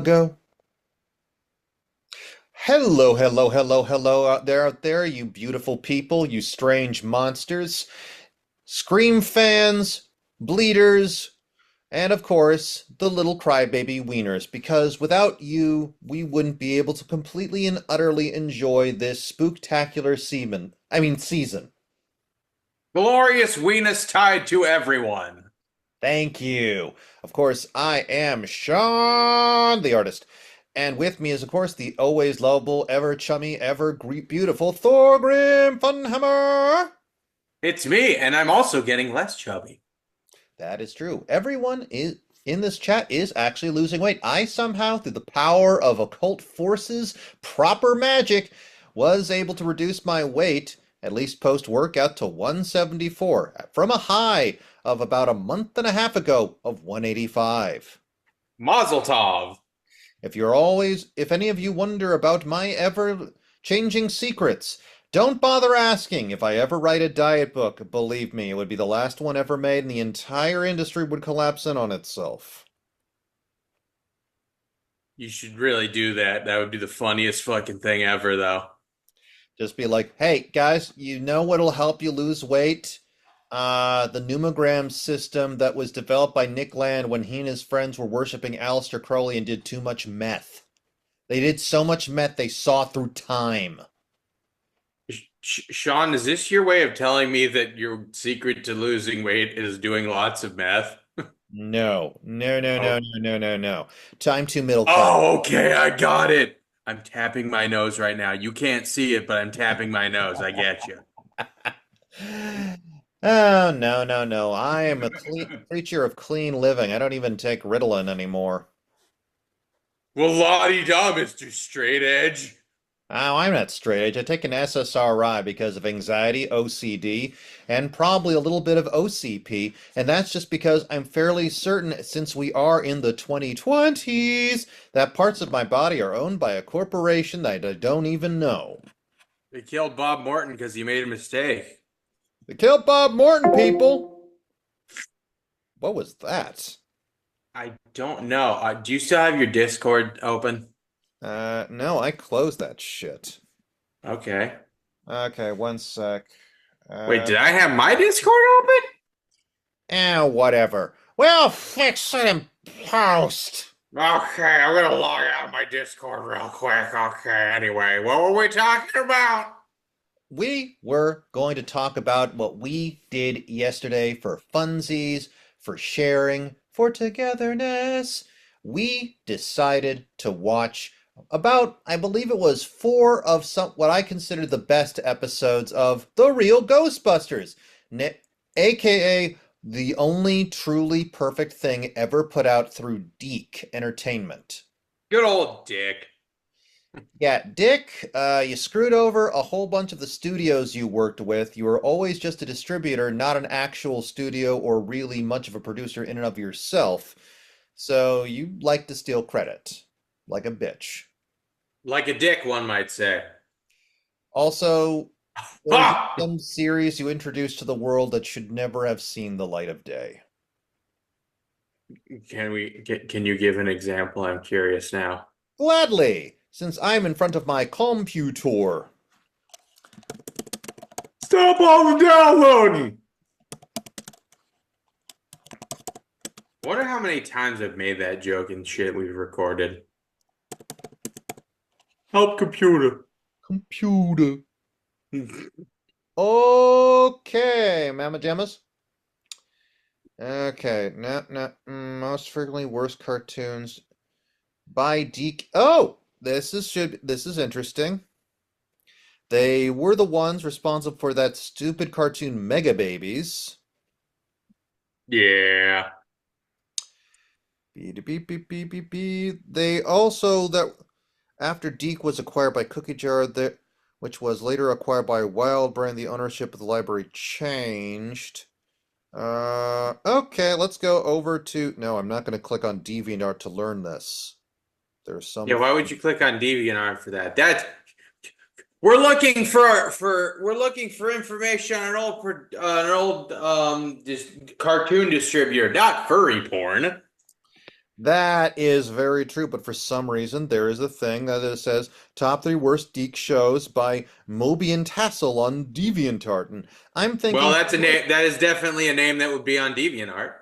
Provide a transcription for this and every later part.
Go. Hello, hello, hello, hello out there, you beautiful people, you strange monsters, Scream fans, bleeders, and of course, the little crybaby wieners, because without you, we wouldn't be able to completely and utterly enjoy this spooktacular season. Glorious weenus tied to everyone. Thank you. Of course, I am Sean, the artist. And with me is, of course, the always lovable, ever chummy, beautiful Thorgrim Funhammer. It's me, and I'm also getting less chubby. That is true. Everyone is in this chat is actually losing weight. I somehow, through the power of occult forces, proper magic, was able to reduce my weight, at least post-workout, to 174 from a high of about a month and a half ago of 185. Mazel tov. If any of you wonder about my ever-changing secrets, don't bother asking. If I ever write a diet book, believe me, it would be the last one ever made and the entire industry would collapse in on itself. You should really do that. That would be the funniest fucking thing ever, though. Just be like, hey, guys, you know what'll help you lose weight? The pneumogram system that was developed by Nick Land when he and his friends were worshiping Aleister Crowley and did too much meth. They did so much meth they saw through time. Sean, is this your way of telling me that your secret to losing weight is doing lots of meth? No, no, no, no, Oh, no, no, no, no. Time to middle class. oh, okay, I got it. I'm tapping my nose right now. You can't see it, but I'm tapping my nose. I get you. Oh, no, no, no. I am a creature of clean living. I don't even take Ritalin anymore. Well, la-di-da, Mr. Straight Edge. Oh, I'm not straight edge. I take an SSRI because of anxiety, OCD, and probably a little bit of OCP. And that's just because I'm fairly certain, since we are in the 2020s, that parts of my body are owned by a corporation that I don't even know. They killed Bob Morton because he made a mistake. They killed Bob Morton, people! What was that? I don't know. Do you still have your Discord open? No, I closed that shit. Okay. Okay, one sec. Wait, Uh, did I have my Discord open? Whatever. We'll fix it in post. Okay, I'm gonna log out of my Discord real quick. Okay, anyway, what were we talking about? We were going to talk about what we did yesterday for funsies, for sharing, for togetherness. We decided to watch about, I believe it was four of what I consider the best episodes of The Real Ghostbusters, aka the only truly perfect thing ever put out through Deke Entertainment. Good old Dick. Yeah, Dick, you screwed over a whole bunch of the studios you worked with. You were always just a distributor, not an actual studio or really much of a producer in and of yourself. So you like to steal credit, like a bitch. Like a dick, one might say. Also, there's Ha! some series you introduced to the world that should never have seen the light of day. Can you give an example? I'm curious now. Gladly, since I'm in front of my computer. Stop all the downloading! I wonder how many times I've made that joke and shit we've recorded. Help computer. Computer. Okay, Mama Jammas. Okay, most frequently worst cartoons by Deke. Oh, this is interesting. They were the ones responsible for that stupid cartoon Mega Babies. Yeah. Beep, beep, beep, beep, beep, beep. They also that after Deke was acquired by Cookie Jar, which was later acquired by Wild Brand, the ownership of the library changed. Okay, let's go over to. No, I'm not going to click on DeviantArt to learn this. There's Yeah, some. why would you click on DeviantArt for that? We're looking for information on an old cartoon distributor, not furry porn. That is very true, but for some reason there is a thing that it says top three worst geek shows by Moby and Tassel on DeviantArt, and I'm Well, thinking, that's a name. That is definitely a name that would be on DeviantArt.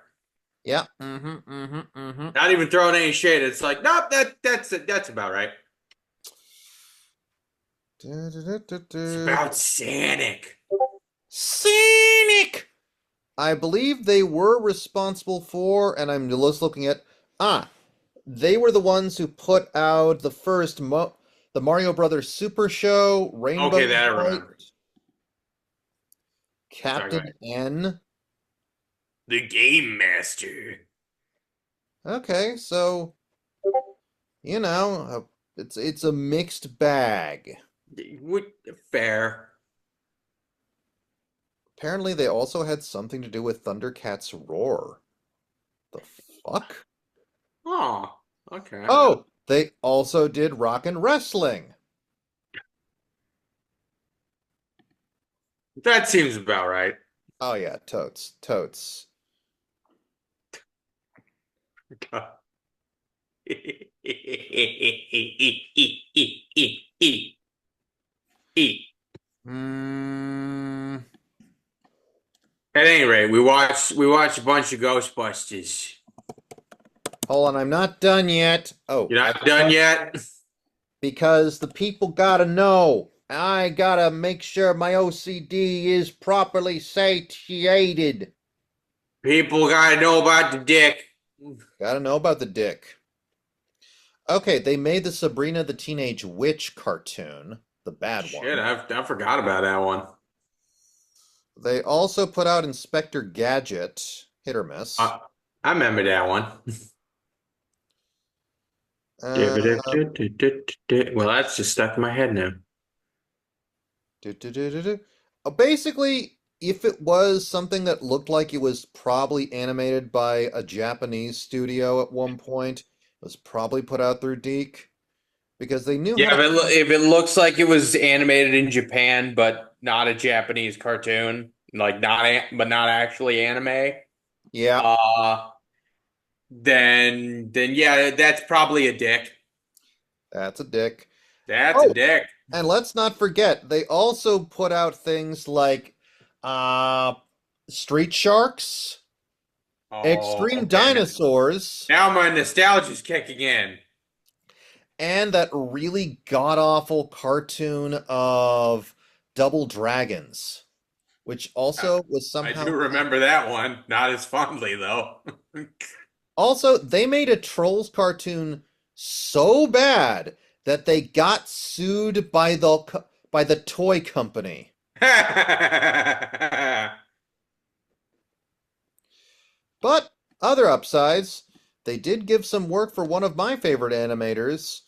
yeah, mm-hmm. Not even throwing any shade. It's like, nope, that's about right. It's about Sanic. Scenic! I believe they were responsible for, and I'm just looking at, they were the ones who put out the Mario Brothers Super Show, Okay, Rainbow that I Bright, remember. Sorry, go Captain ahead. N. The Game Master. Okay, so it's a mixed bag. Would fair. Apparently, they also had something to do with Thundercats Roar. The fuck? Oh, okay. Oh, they also did Rock and Wrestling. That seems about right. Oh yeah, totes. Hmm. At any rate, we watched a bunch of Ghostbusters. Hold on, I'm not done yet. Oh, You're not done yet? because the people gotta know. I gotta make sure my OCD is properly satiated. People gotta know about the dick. Gotta know about the dick. Okay, they made the Sabrina the Teenage Witch cartoon, the bad Shit, one. I forgot about that one. They also put out Inspector Gadget, hit or miss. I, I remember that one. Uh, Well, that's just stuck in my head now. Basically, if it was something that looked like it was probably animated by a Japanese studio at one point, it was probably put out through Deke because they knew how Yeah, to. if it looks like it was animated in Japan, but not a Japanese cartoon, like but not actually anime, Yeah, uh, then yeah, that's probably a dick. that's a dick. That's a Oh, dick. and let's not forget, they also put out things like uh, Street Sharks, Oh, Extreme okay. Dinosaurs, Now my nostalgia's kicking in. and that really god-awful cartoon of Double Dragons, which Uh, also was I somehow. do remember that one, not as fondly though. Also, they made a Trolls cartoon so bad that they got sued by the toy company. But other upsides, they did give some work for one of my favorite animators,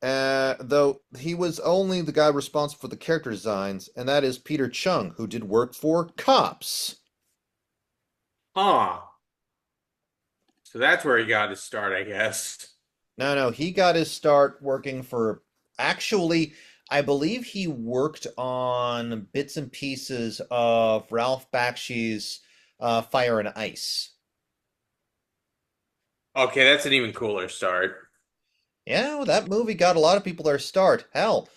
though he was only the guy responsible for the character designs, and that is Peter Chung, who did work for Cops. Huh. So that's where he got his start, I guess. No, he got his start working for. Actually, I believe he worked on bits and pieces of Ralph Bakshi's Fire and Ice. Okay, that's an even cooler start. Yeah, well, that movie got a lot of people their start. Hell,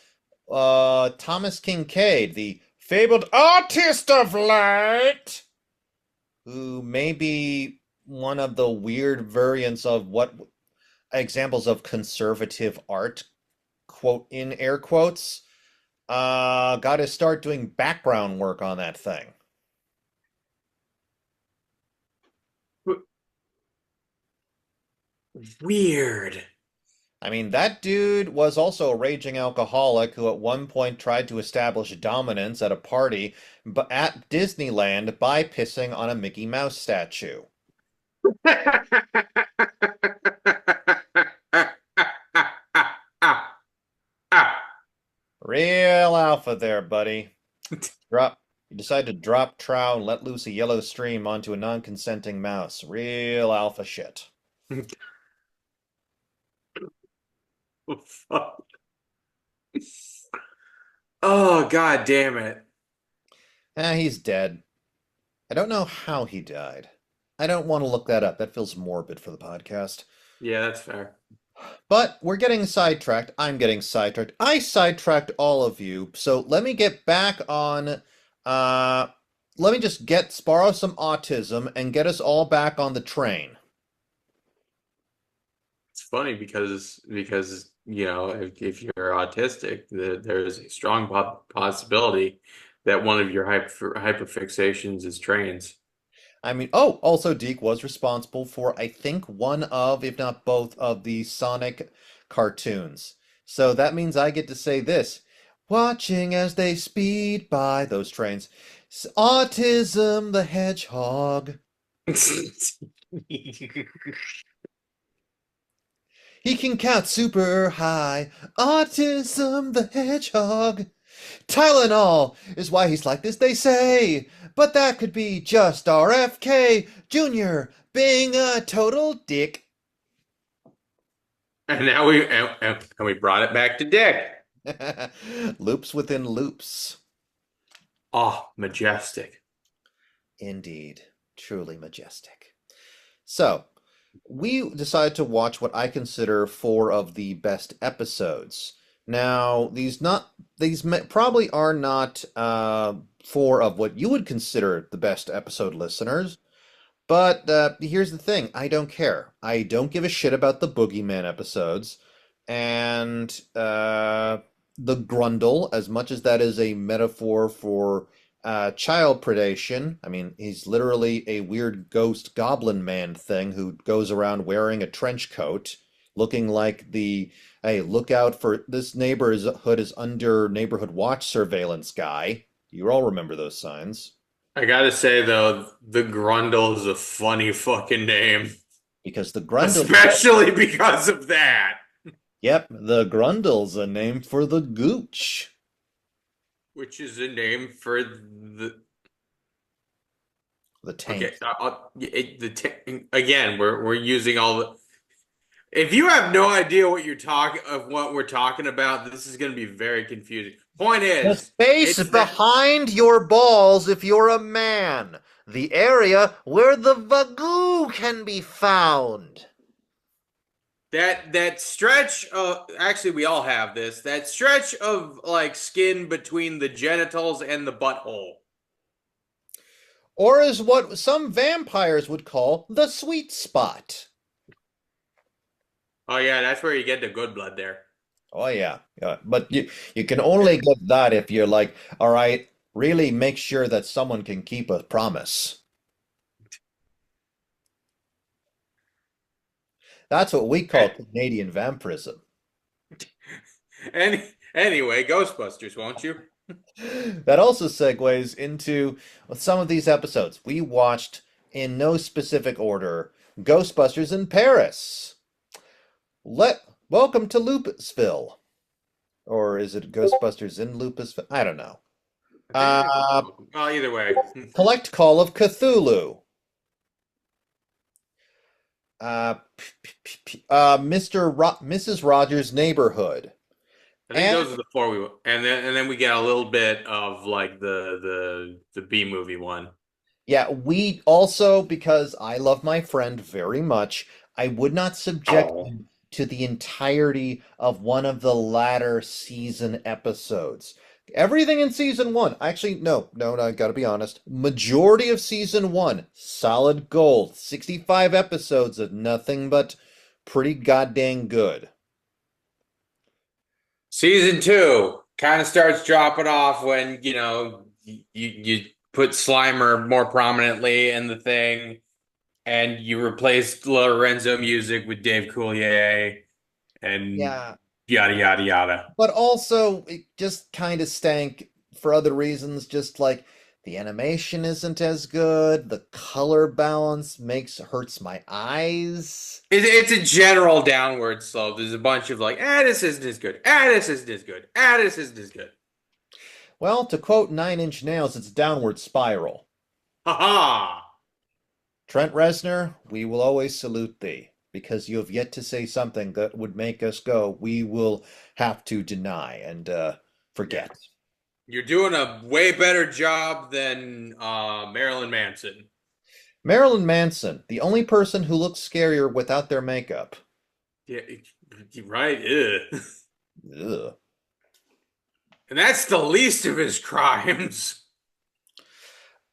Thomas Kincaid, the fabled artist of light, who may be one of the weird variants of what examples of conservative art, quote in air quotes, got his start doing background work on that thing. Weird. I mean, that dude was also a raging alcoholic who at one point tried to establish dominance at a party at Disneyland by pissing on a Mickey Mouse statue. Real alpha there, buddy. Drop. You decide to drop trow and let loose a yellow stream onto a non-consenting mouse. Real alpha shit. Oh, God damn it. He's dead. I don't know how he died. I don't want to look that up. That feels morbid for the podcast. Yeah, that's fair. But we're getting sidetracked. I'm getting sidetracked. I sidetracked all of you. So let me get back on. Uh, Let me just borrow some autism and get us all back on the train. It's funny because if you're autistic, there's a strong possibility that one of your hyperfixations is trains. I mean, oh, also Deke was responsible for, I think, one of, if not both, of the Sonic cartoons. So that means I get to say this. Watching as they speed by those trains. Autism the Hedgehog. He can count super high. Autism the Hedgehog. Tylenol is why he's like this, they say. But that could be just RFK Jr. being a total dick. And now we brought it back to Dick. Loops within loops. Oh, majestic. Indeed. Truly majestic. So, we decided to watch what I consider four of the best episodes. Now, probably are not four of what you would consider the best episode, listeners. But here's the thing, I don't care. I don't give a shit about the Boogeyman episodes. And the Grundle, as much as that is a metaphor for child predation. I mean, he's literally a weird ghost goblin man thing who goes around wearing a trench coat, looking like the, hey, look out for this neighborhood is under neighborhood watch surveillance guy. You all remember those signs. I gotta say though, the Grundle is a funny fucking name, Because the Grundle, especially because of that, yep, the Grundle's a name for the gooch. which is a name for the. The tank. Okay, again, we're using all the. If you have no idea what we're talking about, this is going to be very confusing. Point The is, space it's that behind your balls if you're a man. The area where the vagoo can be found. that stretch of actually we all have this that stretch of like skin between the genitals and the butthole. Or is what some vampires would call the sweet spot. Oh yeah, that's where you get the good blood there. Oh yeah, yeah. But you can only get that if you're like, all right, really make sure that someone can keep a promise. That's what we call And, Canadian vampirism. and anyway, Ghostbusters, won't you? That also segues into some of these episodes. We watched in no specific order Ghostbusters in Paris. Welcome to Lupusville. Or is it Ghostbusters in Lupusville? I don't know. I think it's Uh, well, either way. Collect Call of Cthulhu. Mrs. Rogers' Neighborhood. I think And those are the four and then we get a little bit of like the B movie one. yeah, we also, because I love my friend very much, I would not subject Oh. him to the entirety of one of the latter season episodes. Everything in season one, actually, no, I gotta be honest. Majority of season one, solid gold. 65 episodes of nothing but pretty goddamn good. Season two kind of starts dropping off when, you put Slimer more prominently in the thing and you replace Lorenzo music with Dave Coulier and Yeah, yada yada yada. but also it just kind of stank for other reasons, just like the animation isn't as good, the color balance makes hurts my eyes. It's a general downward slope. There's a bunch of like, this isn't as good. This isn't as good. This isn't as good. Well, to quote Nine Inch Nails, it's a downward spiral. Ha ha. Trent Reznor, we will always salute thee, because you have yet to say something that would make us go, we will have to deny and Yeah. forget. You're doing a way better job than Marilyn Manson. Marilyn Manson, the only person who looks scarier without their makeup. Yeah, right. Ugh. Ugh. And that's the least of his crimes.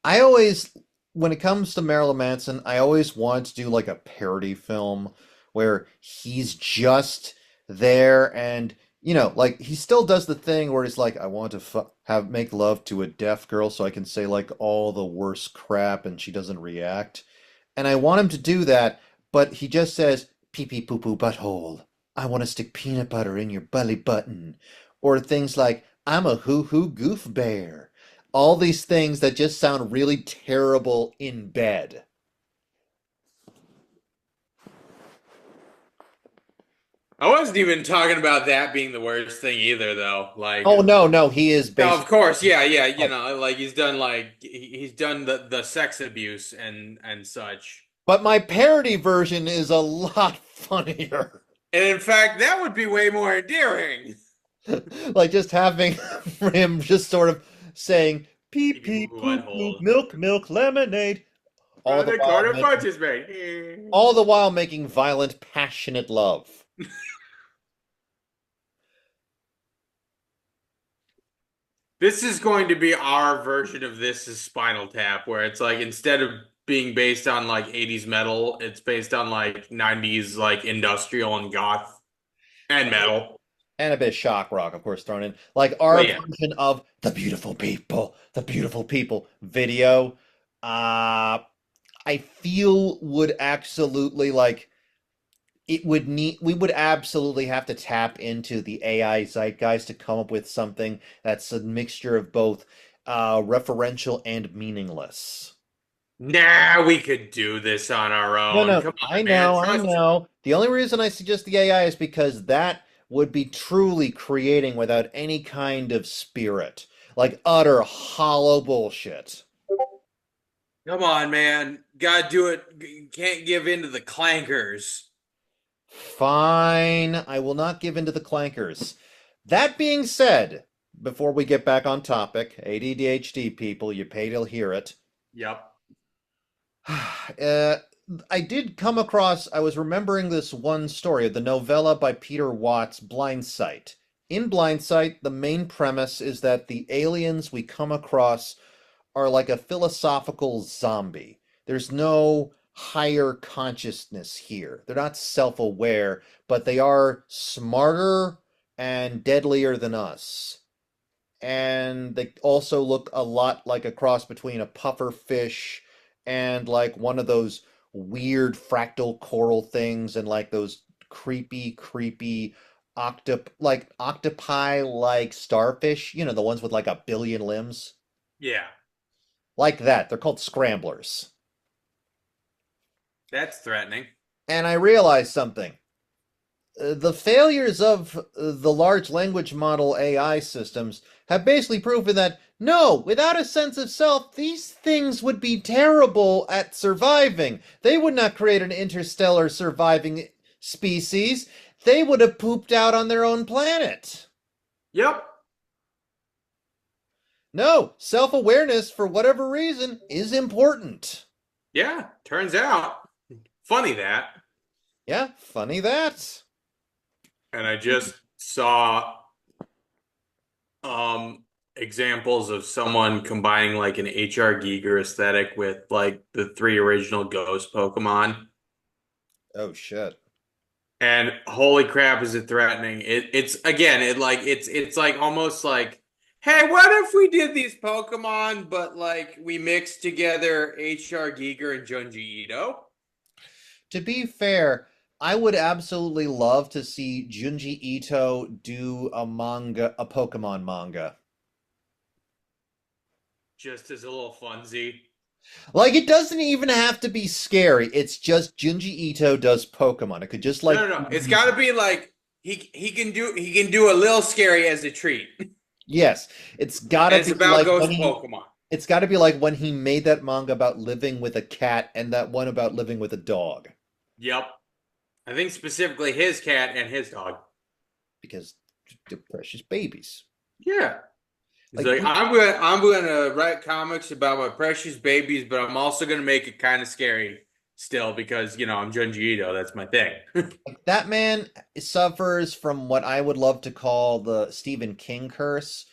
I always, when it comes to Marilyn Manson, I always want to do like a parody film where he's just there and, like he still does the thing where he's like, I want to have make love to a deaf girl so I can say like all the worst crap and she doesn't react. And I want him to do that, but he just says, pee pee poo poo butthole. I want to stick peanut butter in your belly button. Or things like, I'm a hoo hoo goof bear. All these things that just sound really terrible in bed. I wasn't even talking about that being the worst thing either, though. Like, Oh no, no, he is no, of basically course, yeah, yeah, like, like he's done he's done the sex abuse and such. but my parody version is a lot funnier. And in fact, that would be way more endearing. Like just having him just sort of saying pee Pee pee pee poo poo poo poo butthole. milk milk lemonade all Around the the while corner making punches me. all the while making violent passionate love. This is going to be our version of this is Spinal Tap, where it's like instead of being based on like 80s metal, it's based on like 90s like industrial and goth and metal. And a bit of shock rock, of course, thrown in. Like Well, our yeah. version of the beautiful people video, I feel would absolutely like it would need we would absolutely have to tap into the AI zeitgeist to come up with something that's a mixture of both referential and meaningless. Nah, we could do this on our No, own. no, Come I on, man. know, I Trust know. The only reason I suggest the AI is because that would be truly creating without any kind of spirit, like utter hollow bullshit. Come on, man. Gotta do it. Can't give in to the clankers. Fine, I will not give in to the clankers. That being said, before we get back on topic, ADHD people, you pay to hear it. Yep. Uh, I did come across, I was remembering this one story, the novella by Peter Watts, Blind Sight. In Blind Sight, the main premise is that the aliens we come across are like a philosophical zombie. There's no higher consciousness here. They're not self aware, but they are smarter and deadlier than us. And they also look a lot like a cross between a puffer fish and like one of those weird fractal coral things and like those creepy octopi like starfish, the ones with like a billion limbs. Yeah. Like that. They're called scramblers. That's threatening. And I realized something. The failures of the large language model AI systems have basically proven that no, without a sense of self, these things would be terrible at surviving. They would not create an interstellar surviving species. They would have pooped out on their own planet. Yep. No, self awareness, for whatever reason, is important. Yeah. Turns out. Funny that. Yeah, funny that. And I just saw examples of someone combining like an HR Giger aesthetic with like the three original Ghost Pokemon. Oh, shit. And holy crap, is it threatening? It's again, it's like almost like, hey, what if we did these Pokemon, but like we mixed together HR Giger and Junji Ito? To be fair, I would absolutely love to see Junji Ito do a Pokemon manga. Just as a little funsy. Like it doesn't even have to be scary. It's just Junji Ito does Pokemon. It could just No, like no, no. It's gotta be like he can do a little scary as a treat. yes, it's got And to it's be about like when ghost he Pokemon. it's got to be like when he made that manga about living with a cat and that one about living with a dog Yep. I think specifically his cat and his dog. because they're precious babies. Yeah. He's Like like, I'm gonna write comics about my precious babies, but I'm also gonna make it kind of scary. still because, I'm Junji Ito. That's my thing. That man suffers from what I would love to call the Stephen King curse,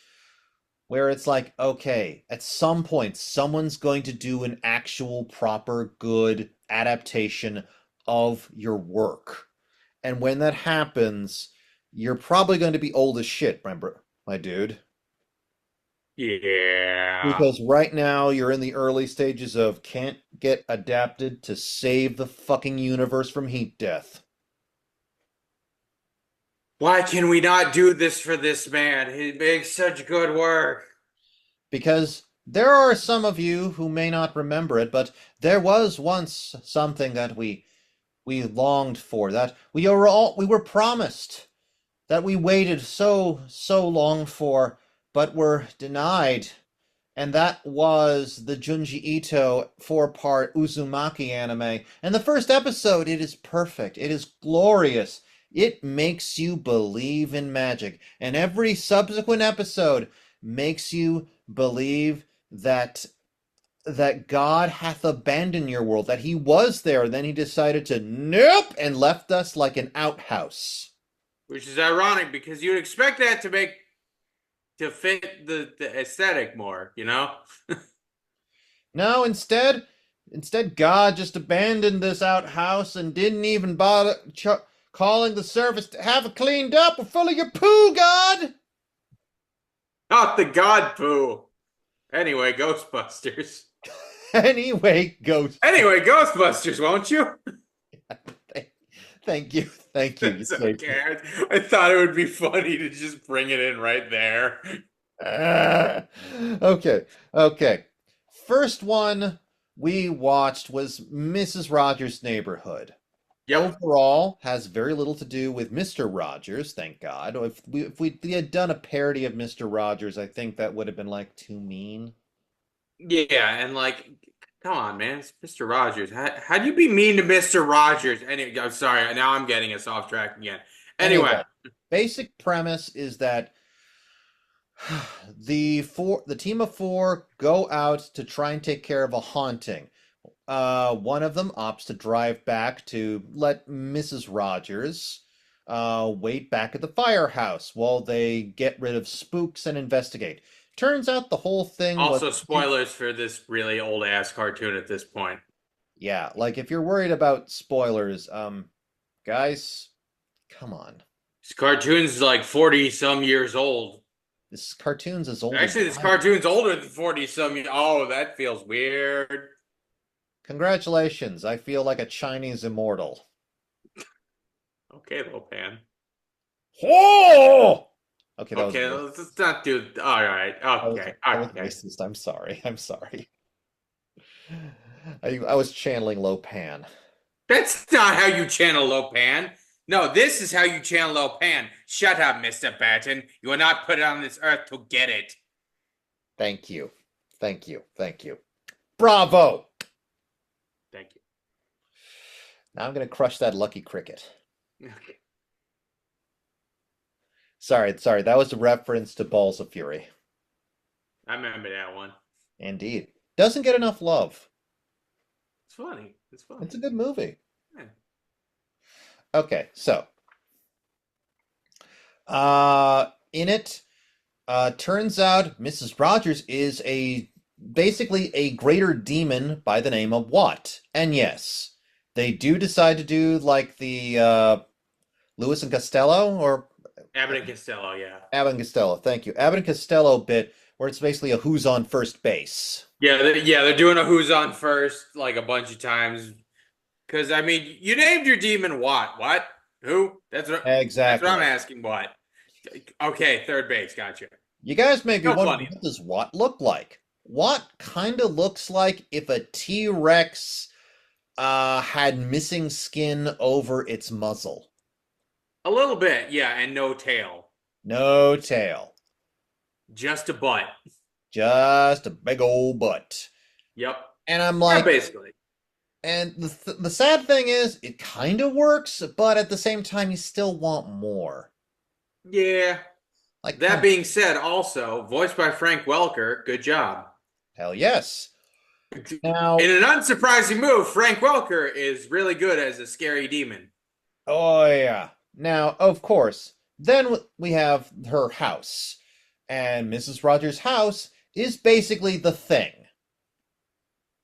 where it's like, okay, at some point, someone's going to do an actual proper good adaptation of your work. And when that happens, you're probably going to be old as shit, my dude. Yeah. Because right now you're in the early stages of can't get adapted to save the fucking universe from heat death. Why can we not do this for this man? He makes such good work. Because there are some of you who may not remember it, but there was once something that we longed for, that we were promised, that we waited so long for, but were denied. And that was the Junji Ito four-part Uzumaki anime. And the first episode, it is perfect. It is glorious. It makes you believe in magic. And every subsequent episode makes you believe that God hath abandoned your world, that he was there, and then he decided to nope and left us like an outhouse. Which is ironic because you'd expect that to fit the aesthetic more, you know? No, instead God just abandoned this outhouse and didn't even bother calling the service to have it cleaned up. We're full of your poo, God. Not the god poo. Anyway, Ghostbusters. Anyway, ghost. Anyway, Ghostbusters, won't you? Thank you, thank you. You It's saved me. okay. I thought it would be funny to just bring it in right there. Okay, okay. First one we watched was Mrs. Rogers' Neighborhood. Yep. Overall, has very little to do with Mr. Rogers, thank God. If we had done a parody of Mr. Rogers, I think that would have been like too mean. Yeah, and like, come on, man, it's Mr. Rogers. How do you be mean to Mr. Rogers? Anyway, I'm sorry. Now I'm getting us off track again. Anyway, Anyway, basic premise is that the team of four go out to try and take care of a haunting. One of them opts to drive back to let Mrs. Rogers wait back at the firehouse while they get rid of spooks and investigate. Turns out the whole thing was, also spoilers for this really old ass cartoon at this point. yeah, like if you're worried about spoilers, guys, come on. This cartoon's like 40 some years old. This cartoon's as old as Actually, this I am. cartoon's older than 40 some. Oh, that feels weird. Congratulations, I feel like a Chinese immortal. Okay, Lopan. Oh! Okay, that was Okay, racist. let's not do. All right. Okay. That was Okay. racist. I'm sorry. I'm sorry. I was channeling Lopan. That's not how you channel Lopan. No, this is how you channel Lopan. Shut up, Mr. Batten. You were not put on this earth to get it. Thank you. Thank you. Thank you. Bravo! Thank you. Now I'm gonna crush that lucky cricket. Okay. Sorry. That was a reference to Balls of Fury. I remember that one. Indeed. Doesn't get enough love. It's funny. It's It's funny. a good movie. Yeah. Okay, so in it, turns out Mrs. Rogers is basically a greater demon by the name of Watt. And yes, they do decide to do like the Lewis and Costello or Abbott and Costello, yeah. Abbott and Costello. Thank you, Abbott and Costello bit where it's basically a who's on first base. Yeah, they're doing a who's on first like a bunch of times. Because I mean, you named your demon Watt. What? Who? That's what I'm Exactly. asking. What? Okay, third base. Gotcha. You guys may be No wondering, funny. what does Watt look like? Watt kind of looks like if a T-Rex had missing skin over its muzzle. A little bit, yeah, and no tail. No tail. Just a butt. Just a big old butt. Yep. And I'm Yeah, like, basically. and the sad thing is, it kind of works, but at the same time, you still want more. Yeah. Like, That come, being said, also voiced by Frank Welker. Good job. hell yes. Now, In an unsurprising move, Frank Welker is really good as a scary demon. oh yeah. Now, of course, then we have her house. And Mrs. Rogers' house is basically the thing.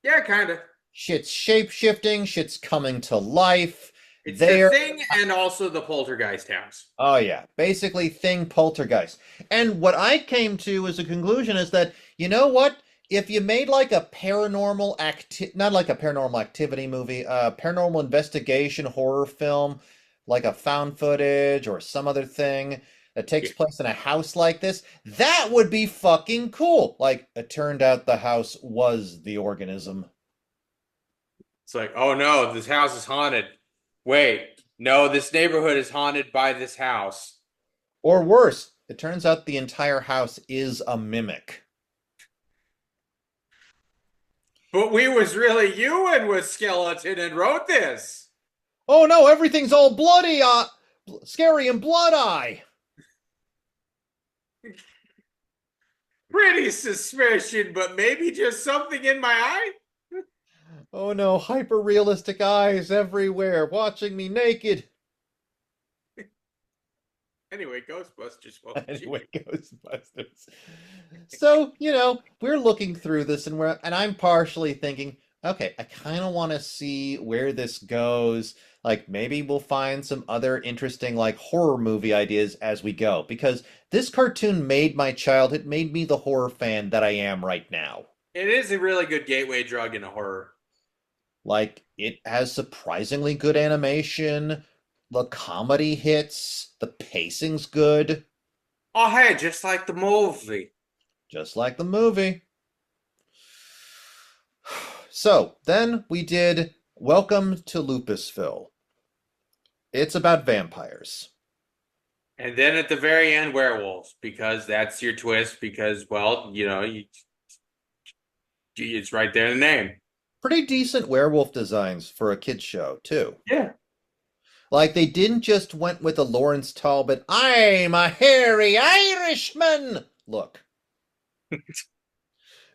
Yeah, kind of. Shit's shape-shifting, shit's coming to life. It's the There, thing and also the poltergeist house. oh yeah, basically thing poltergeist. And what I came to as a conclusion is that, you know what? If you made like a not like a paranormal activity movie, a paranormal investigation horror film, like a found footage or some other thing that takes Yeah. place in a house like this, that would be fucking cool. Like it turned out the house was the organism. It's like, oh no, this house is haunted. Wait, no, this neighborhood is haunted by this house. Or worse, it turns out the entire house is a mimic. But we was really you and was skeleton and wrote this. Oh no, everything's all bloody, scary and blood eye. Pretty suspicion, but maybe just something in my eye? Oh no, hyper realistic eyes everywhere, watching me naked. Anyway, Ghostbusters, well, Anyway, Ghostbusters. So, we're looking through this and I'm partially thinking, okay, I kind of want to see where this goes. Like maybe we'll find some other interesting like horror movie ideas as we go because this cartoon made my childhood, made me the horror fan that I am right now. it is a really good gateway drug in a horror. Like it has surprisingly good animation, the comedy hits, the pacing's good, Oh, hey, just like the movie. just like the movie. So then we did Welcome to Lupusville. It's about vampires. And then at the very end, werewolves, because that's your twist, because, well, it's right there in the name. Pretty decent werewolf designs for a kid's show, too. Yeah. Like they didn't just went with the Lawrence Talbot, I'm a hairy Irishman look.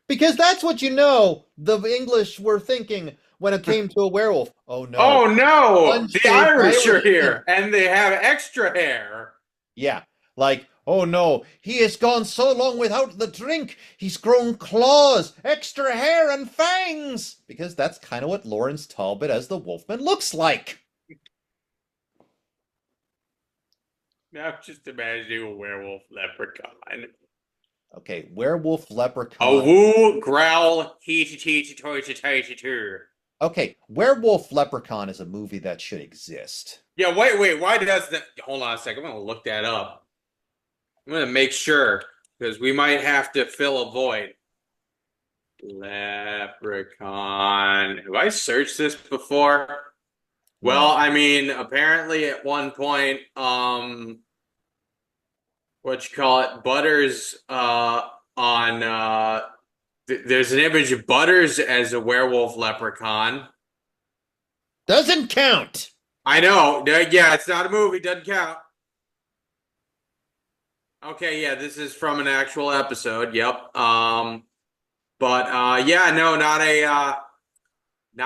Because that's what the English were thinking when it came to a werewolf. Oh no, Oh no, the unshaved Irish are Irishman. here, and they have extra hair. Yeah, like, oh no, he has gone so long without the drink, he's grown claws, extra hair, and fangs. Because that's kind of what Lawrence Talbot as the Wolfman looks like. Now just imagining a werewolf leprechaun. Okay, werewolf A leprechaun. woo growl he. Okay, werewolf leprechaun is a movie that should exist. Yeah, wait, why does that? Hold on a second, I'm gonna look that up. I'm gonna make sure because we might have to fill a void. Leprechaun. Have I searched this before? Well, No. I mean, apparently at one point, what you call it, Butters, on, there's an image of Butters as a werewolf leprechaun. Doesn't count. I know. Yeah, it's not a movie, doesn't count. Okay, yeah, this is from an actual episode. Yep. But yeah, no, not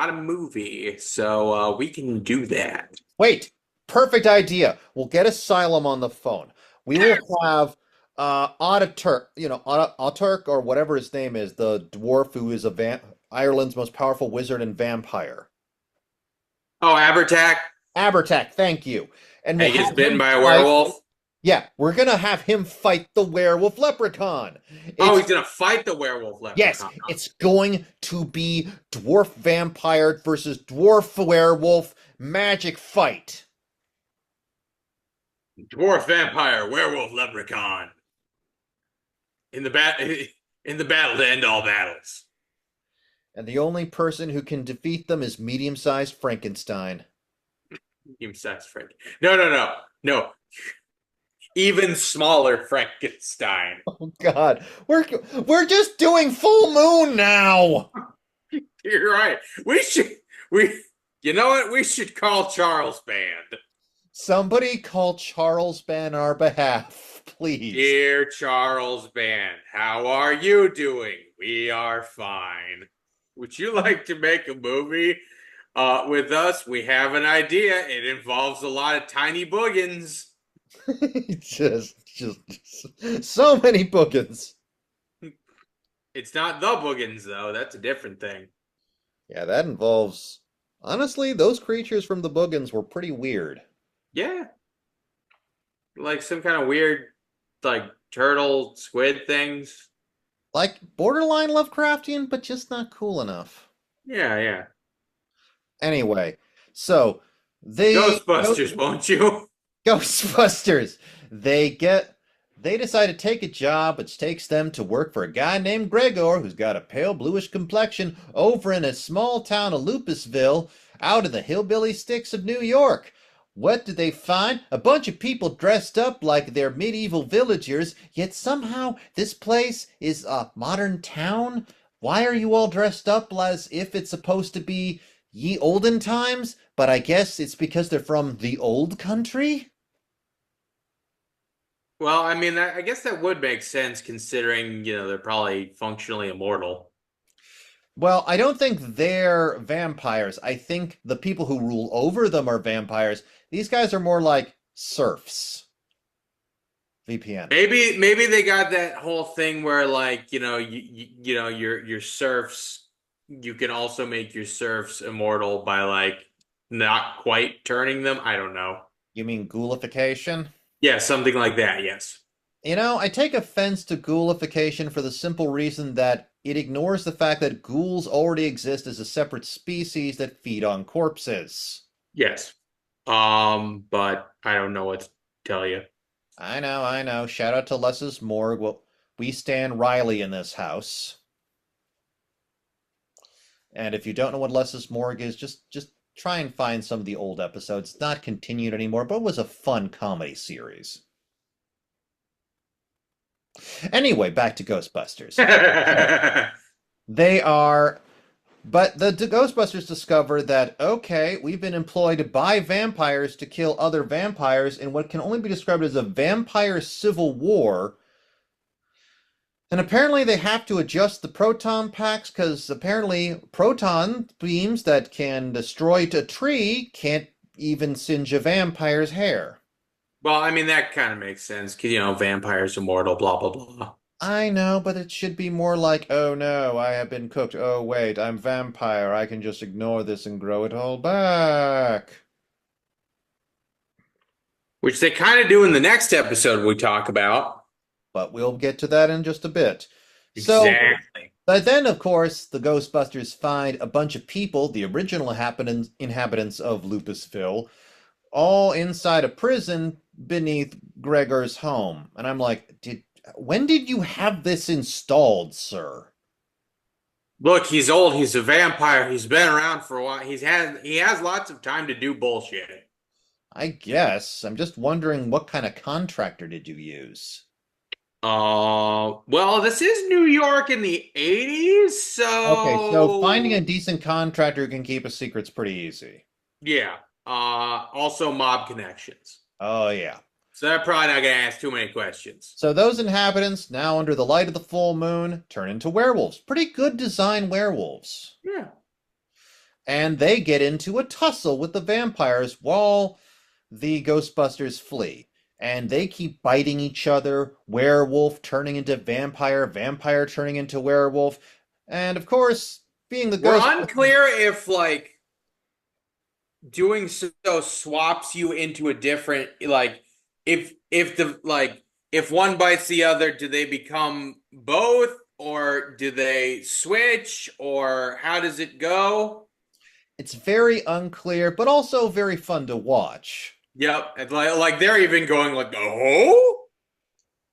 a movie. So we can do that. Wait, perfect idea. We'll get Asylum on the phone. We will have Ataturk, Ataturk or whatever his name is, the dwarf who is Ireland's most powerful wizard and vampire. Oh, Abertac. Abertac, thank you. And He we'll gets have bitten him by a fight. werewolf. Yeah, we're gonna have him fight the werewolf leprechaun. Oh, It's he's gonna fight the werewolf Yes, leprechaun. it's going to be dwarf vampire versus dwarf werewolf magic fight. Dwarf vampire, werewolf leprechaun. In the in the battle to end all battles. And the only person who can defeat them is medium-sized Frankenstein. Medium-sized Frank. No. Even smaller Frankenstein. Oh God, we're just doing full moon now. You're right. You know what? We should call Charles Band. Somebody call Charles Band on our behalf, please. Dear Charles Band, how are you doing? We are fine. Would you like to make a movie with us? We have an idea. It involves a lot of tiny boogans. Just so many bookings. It's not the boogans, though. That's a different thing. Yeah, that involves. Honestly, those creatures from the Boogans were pretty weird. Yeah, like some kind of weird, like turtle squid things. Like borderline Lovecraftian, but just not cool enough. Yeah, yeah. Anyway, so the Ghostbusters, won't you? Ghostbusters, they get they decide to take a job which takes them to work for a guy named Gregor who's got a pale bluish complexion over in a small town of Lupusville out in the hillbilly sticks of New York. What do they find? A bunch of people dressed up like they're medieval villagers, yet somehow this place is a modern town? Why are you all dressed up as if it's supposed to be ye olden times? But I guess it's because they're from the old country? Well, I mean, I guess that would make sense considering, they're probably functionally immortal. Well, I don't think they're vampires. I think the people who rule over them are vampires. These guys are more like serfs. VPN. Maybe they got that whole thing where like, your serfs, you can also make your serfs immortal by like not quite turning them. I don't know. You mean ghoulification? Yeah, something like that, yes. I take offense to ghoulification for the simple reason that it ignores the fact that ghouls already exist as a separate species that feed on corpses. Yes. But I don't know what to tell you. I know, I know. Shout out to Les's Morgue. Well, we stand Riley in this house. And if you don't know what Les's Morgue is, just try and find some of the old episodes. It's not continued anymore, but it was a fun comedy series. Anyway, back to Ghostbusters. So they are, but the Ghostbusters discover that okay, we've been employed by vampires to kill other vampires in what can only be described as a vampire civil war. And apparently they have to adjust the proton packs because apparently proton beams that can destroy a tree can't even singe a vampire's hair. Well, I mean that kind of makes sense because vampires immortal, blah blah blah. I know, but it should be more like, oh no, I have been cooked. Oh wait, I'm vampire. I can just ignore this and grow it all back. Which they kind of do in the next episode we talk about. But we'll get to that in just a bit. So, Exactly. but then, of course, the Ghostbusters find a bunch of people, the original inhabitants of Lupusville, all inside a prison beneath Gregor's home. And I'm like, when did you have this installed, sir? Look, he's old. He's a vampire. He's been around for a while. He has lots of time to do bullshit. I guess. I'm just wondering what kind of contractor did you use? Well, this is New York in the 80s, Okay, so finding a so decent contractor who can keep a secret's pretty easy. yeah. Also mob connections. Oh, yeah. So they're probably not gonna ask too many questions. So those inhabitants, now under the light of the full moon, turn into werewolves. Pretty good design werewolves. Yeah. And they get into a tussle with the vampires while the Ghostbusters flee. And they keep biting each other, werewolf turning into vampire, vampire turning into werewolf. And of course, being the We're Ghostbusters, unclear if like doing so swaps you into a different like if one bites the other, do they become both or do they switch or how does it go? it's very unclear, but also very fun to watch. Yep, and like they're even going like, oh,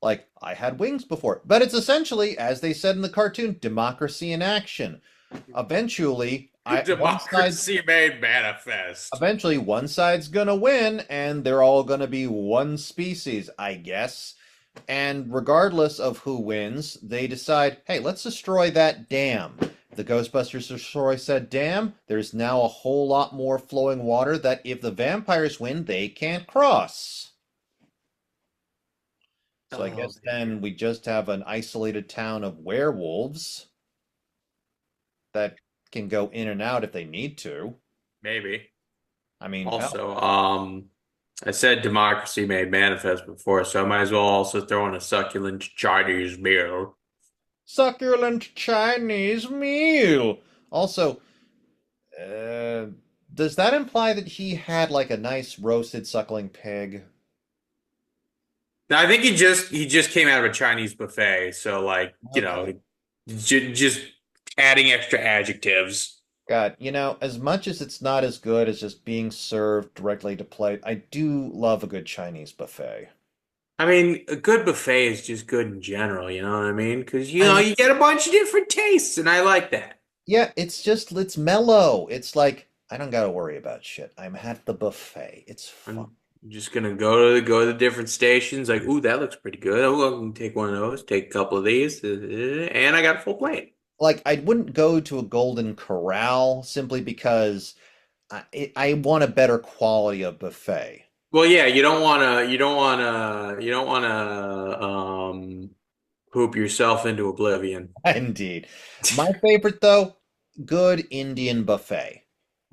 Like, I had wings before. But it's essentially, as they said in the cartoon, democracy in action. Eventually, democracy made manifest. one side's gonna win, and they're all gonna be one species, I guess. And regardless of who wins, they decide, hey, let's destroy that dam. The Ghostbusters destroy said dam. There's now a whole lot more flowing water that if the vampires win, they can't cross. So I Oh guess then we just have an isolated town of werewolves that can go in and out if they need to. Maybe. I mean, hell, Also, I said democracy made manifest before, so I might as well also throw in a succulent Chinese meal. succulent Chinese meal. Also, uh, does that imply that he had like a nice roasted suckling pig? Now, I think he just came out of a Chinese buffet, so like, Okay. just adding extra adjectives. God, as much as it's not as good as just being served directly to plate, I do love a good Chinese buffet. I mean, a good buffet is just good in general, you know what I mean? Because I know. you get a bunch of different tastes, and I like that. Yeah, it's mellow. It's like I don't gotta worry about shit. I'm at the buffet. It's fun. I'm just gonna go to the different stations, like, ooh, that looks pretty good. Oh, I can take one of those, take a couple of these, and I got a full plate. Like I wouldn't go to a Golden Corral simply because I want a better quality of buffet. Well, yeah, you don't wanna poop yourself into oblivion. Indeed. My favorite though, good Indian buffet.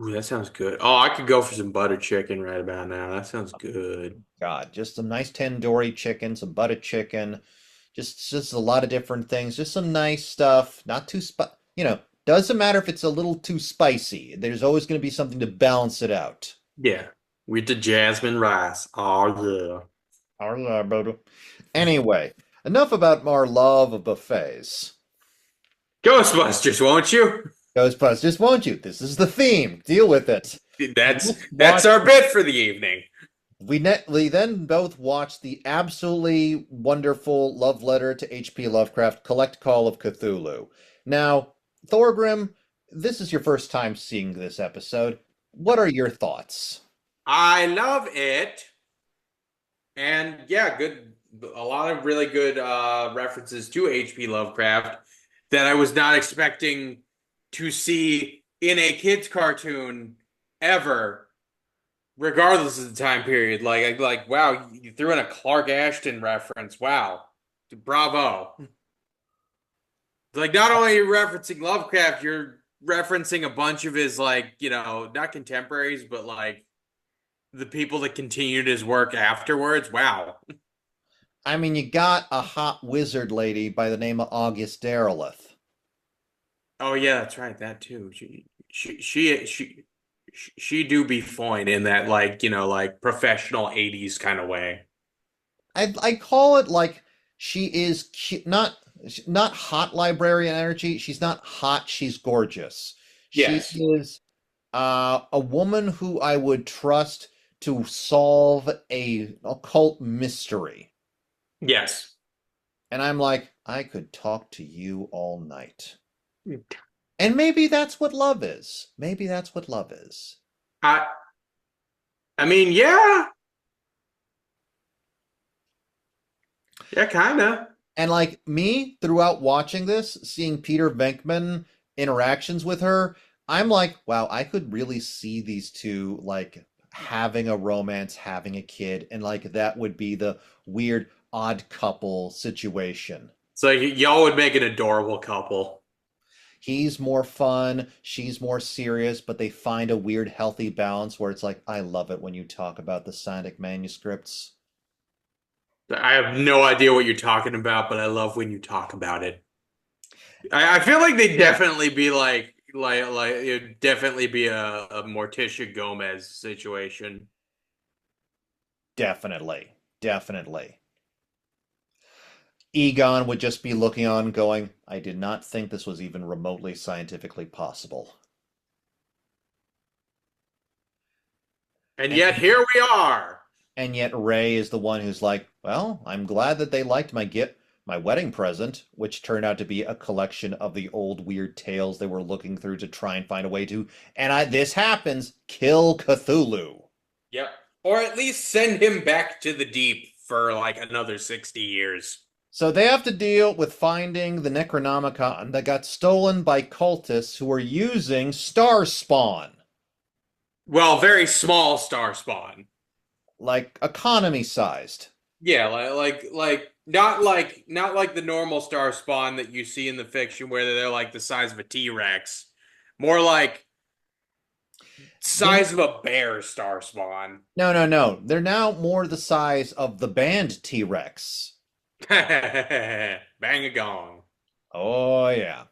Ooh, that sounds good. Oh, I could go for some butter chicken right about now. That sounds good. God, just some nice tandoori chicken, some butter chicken, just a lot of different things, just some nice stuff, not too doesn't matter if it's a little too spicy. There's always going to be something to balance it out. Yeah, with the jasmine rice. Oh yeah. Our love, brother. Anyway, enough about our love of buffets. Ghostbusters, won't you? Ghostbusters, won't you? This is the theme. Deal with it. We That's both that's watched. our bit for the evening. We then both watched the absolutely wonderful love letter to H.P. Lovecraft, Collect Call of Cthulhu. Now, Thorgrim, this is your first time seeing this episode. What are your thoughts? I love it. And yeah, a lot of really good references to H.P. Lovecraft that I was not expecting to see in a kids cartoon ever, regardless of the time period. Like wow, you threw in a Clark Ashton reference. Wow. Bravo. Like not only are you referencing Lovecraft, you're referencing a bunch of his like, not contemporaries, but like the people that continued his work afterwards. Wow. I mean, you got a hot wizard lady by the name of August Derleth. Oh yeah, that's right. That too. She do be fine in that like, like professional 80s kind of way. I call it like she is not hot librarian energy. She's not hot. She's gorgeous. She Yes. is a woman who I would trust to solve a occult mystery. Yes. And I'm like, I could talk to you all night. And maybe that's what love is. Maybe that's what love is. I I mean, yeah. Yeah, kind of. And like me, throughout watching this, seeing Peter Venkman interactions with her, I'm like, wow, I could really see these two like having a romance, having a kid, and like that would be the weird odd couple situation. So y'all would make an adorable couple. He's more fun, she's more serious, but they find a weird healthy balance where it's like, I love it when you talk about the Sonic manuscripts. I have no idea what you're talking about, but I love when you talk about it. I feel like they'd definitely be like it'd definitely be a Morticia Gomez situation. Definitely. Definitely. Egon would just be looking on, going, I did not think this was even remotely scientifically possible. And And, yet here we are. and yet Ray is the one who's like, well, I'm glad that they liked my wedding present, which turned out to be a collection of the old weird tales they were looking through to try and find a way to, this happens, kill Cthulhu. Yep. Or at least send him back to the deep for like another 60 years. So they have to deal with finding the Necronomicon that got stolen by cultists who were using Star Spawn, Well, very small star spawn. like economy sized. Yeah, not like the normal star spawn that you see in the fiction where they're like the size of a T-Rex, More like They're size of a bear star spawn. no, no, no. They're now more the size of the band T-Rex. Bang a gong. Oh yeah.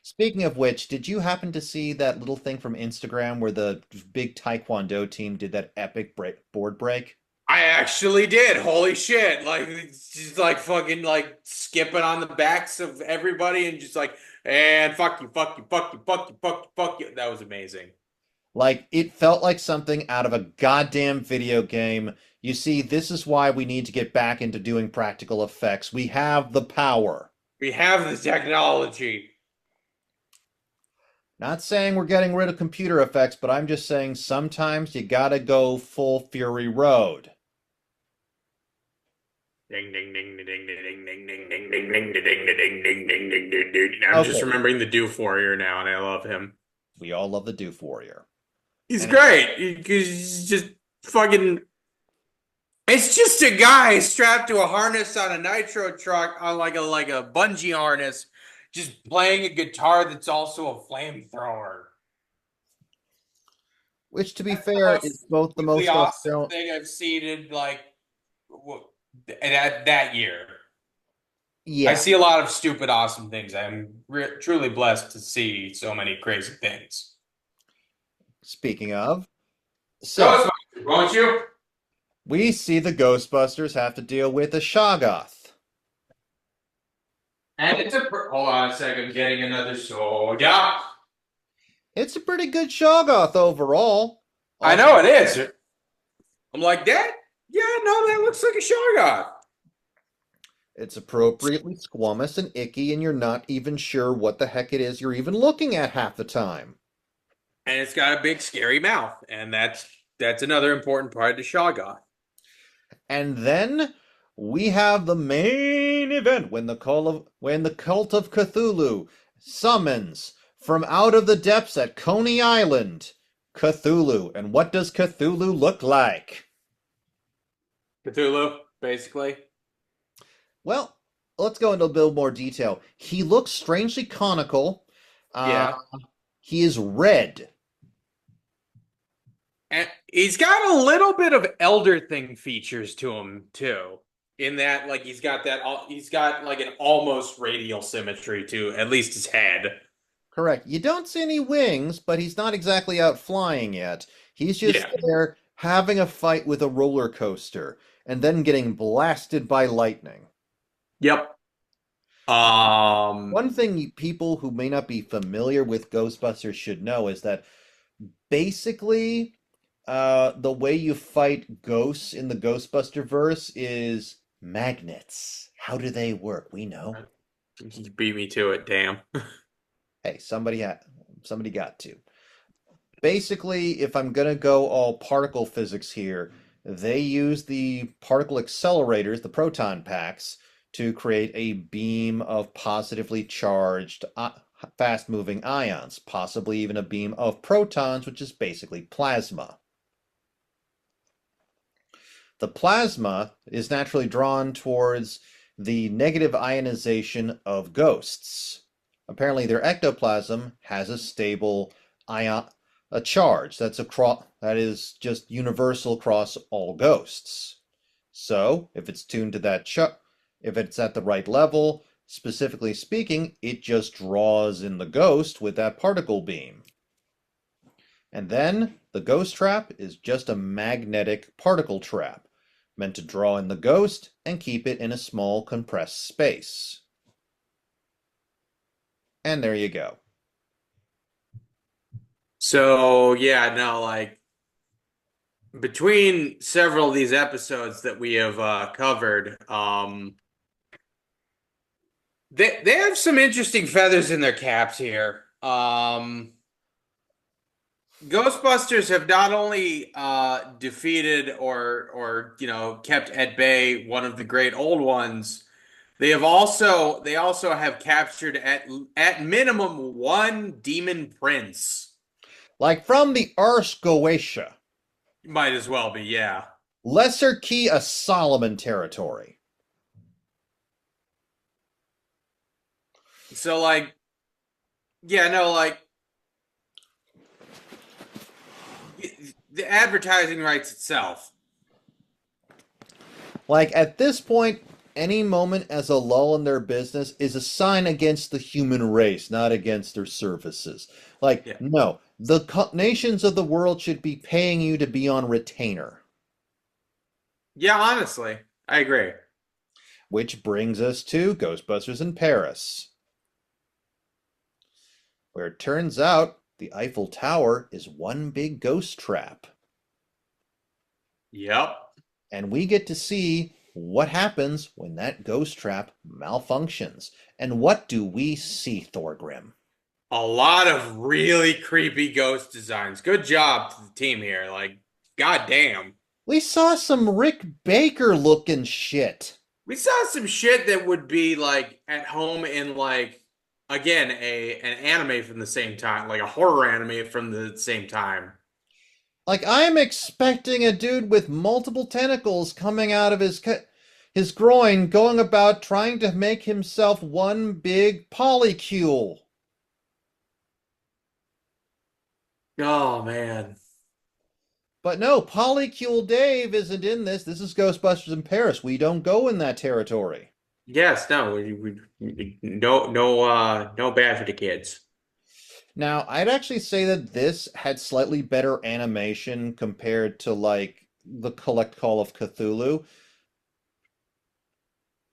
Speaking of which, did you happen to see that little thing from Instagram where the big Taekwondo team did that epic board break? I actually did. Holy shit. Like it's just like fucking like skipping on the backs of everybody and just like and fuck you, fuck you, fuck you, fuck you, fuck you, fuck you. That was amazing. Like, it felt like something out of a goddamn video game. You see, this is why we need to get back into doing practical effects. We have the power. We have the technology. Not saying we're getting rid of computer effects, but I'm just saying sometimes you gotta go full Fury Road. Ding ding ding ding ding ding ding ding ding ding ding ding ding ding ding ding ding ding ding. I'm just Okay, remembering the Doof Warrior now, and I love him. we all love the Doof Warrior. He's And great because he's just fucking. It's just a guy strapped to a harness on a nitro truck on like a bungee harness, just playing a guitar that's also a flamethrower. which, to be That's the fair, is most both the really most awesome Australian. thing I've seen in like that year. I Yeah, see a lot of stupid, awesome things. I'm truly blessed to see so many crazy things. speaking of. So, Ghostbusters, won't you? we see the Ghostbusters have to deal with a Shoggoth. And it's hold on a second, getting another soda. It's a pretty good Shoggoth overall. I Also, know it is. I'm like that. Yeah, no, that looks like a Shoggoth. it's appropriately squamous and icky, and you're not even sure what the heck it is you're even looking at half the time. And it's got a big scary mouth, and that's another important part of the Shoggoth. And then we have the main event when the cult of Cthulhu summons from out of the depths at Coney Island Cthulhu. And what does Cthulhu look like? Cthulhu, basically. Well, let's go into a little more detail. He looks strangely conical. Uh, Yeah. he is red. And he's got a little bit of Elder Thing features to him too. In that, like he's got like an almost radial symmetry to at least his head. Correct. You don't see any wings, but he's not exactly out flying yet. He's just Yeah. there having a fight with a roller coaster and then getting blasted by lightning. Yep. Um, One thing people who may not be familiar with Ghostbusters should know is that basically the way you fight ghosts in the Ghostbuster verse is magnets. How do they work? We know. he beat me to it, damn. Hey, somebody got to. Basically, if I'm gonna go all particle physics here, they use the particle accelerators, the proton packs, to create a beam of positively charged, fast-moving ions, possibly even a beam of protons, which is basically plasma. The plasma is naturally drawn towards the negative ionization of ghosts. Apparently, their ectoplasm has a stable ion, a charge that is just universal across all ghosts. So, if it's tuned to if it's at the right level, specifically speaking, it just draws in the ghost with that particle beam. And then the ghost trap is just a magnetic particle trap, meant to draw in the ghost and keep it in a small compressed space. And there you go. So yeah, no, like between several of these episodes that we have covered, they have some interesting feathers in their caps here. Ghostbusters have not only defeated or kept at bay one of the great old ones, they also have captured at minimum one demon prince. Like from the Ars Goetia, Might as well be, yeah. Lesser Key of Solomon territory. So like, yeah, no, like the advertising rights itself. Like at this point, any moment as a lull in their business is a sign against the human race, not against their services. Like, Yeah. no, the nations of the world should be paying you to be on retainer. Yeah, honestly, I agree. Which brings us to Ghostbusters in Paris, where it turns out the Eiffel Tower is one big ghost trap. Yep. And we get to see what happens when that ghost trap malfunctions. And what do we see, Thorgrim? A lot of really creepy ghost designs. Good job to the team here. Like, goddamn. We saw some Rick Baker looking shit. We saw some shit that would be like at home in like again a an anime from the same time, like a horror anime from the same time. Like I'm expecting a dude with multiple tentacles coming out of his groin, going about trying to make himself one big polycule. Oh man. But no, Polycule Dave isn't in this. This is Ghostbusters in Paris. We don't go in that territory. Yes, no, no bad for the kids. Now, I'd actually say that this had slightly better animation compared to like the Collect Call of Cthulhu.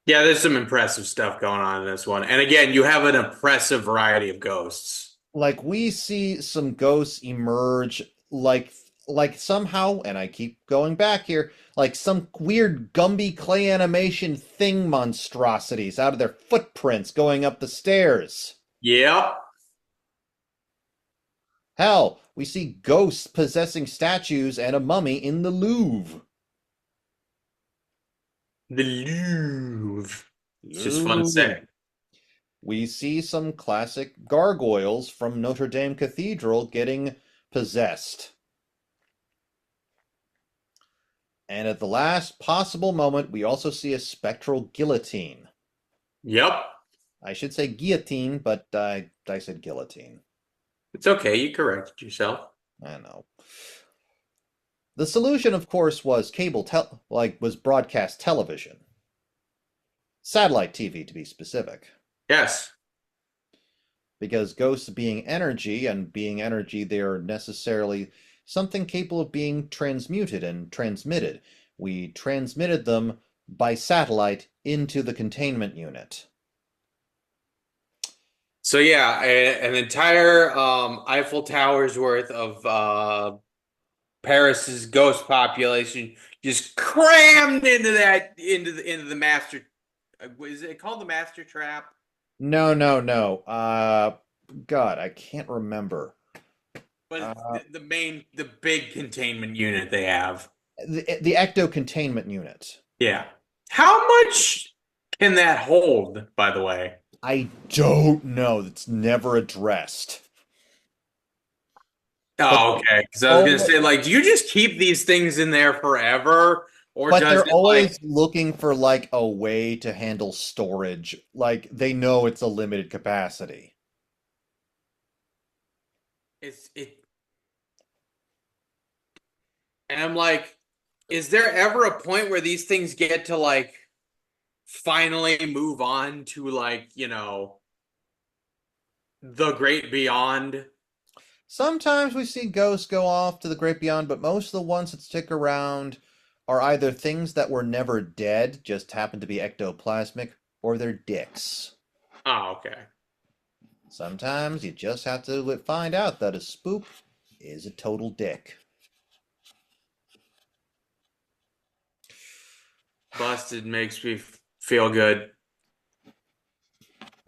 Yeah, there's some impressive stuff going on in this one. And again, you have an impressive variety of ghosts. Like we see some ghosts emerge like somehow, and I keep going back here, like some weird Gumby clay animation thing monstrosities out of their footprints going up the stairs. Yep. Hell, we see ghosts possessing statues and a mummy in the Louvre. The Louvre. It's just fun to Louvre. say. We see some classic gargoyles from Notre Dame Cathedral getting possessed. And at the last possible moment, we also see a spectral guillotine. Yep. I should say guillotine, but I said guillotine. It's okay. You corrected yourself. I know. The solution, of course, was was broadcast television. Satellite TV, to be specific. Yes. Because ghosts being energy, and being energy, they are necessarily something capable of being transmuted and transmitted. We transmitted them by satellite into the containment unit. So yeah, an entire Eiffel Tower's worth of Paris's ghost population just crammed into the master. Is it called the master trap? No, no, no. God, I can't remember. But it's Uh, the big containment unit they have. the ecto containment unit. Yeah. How much can that hold, by the way? I don't know. It's never addressed. But Oh, okay. Because I was gonna oh, say, like, do you just keep these things in there forever, or but does they're it like always looking for like a way to handle storage. Like they know it's a limited capacity. it's it? And I'm like, is there ever a point where these things get to like finally move on to like, the great beyond? Sometimes we see ghosts go off to the great beyond, but most of the ones that stick around are either things that were never dead, just happen to be ectoplasmic, or they're dicks. Oh, okay. Sometimes you just have to find out that a spook is a total dick. Busted makes me feel good.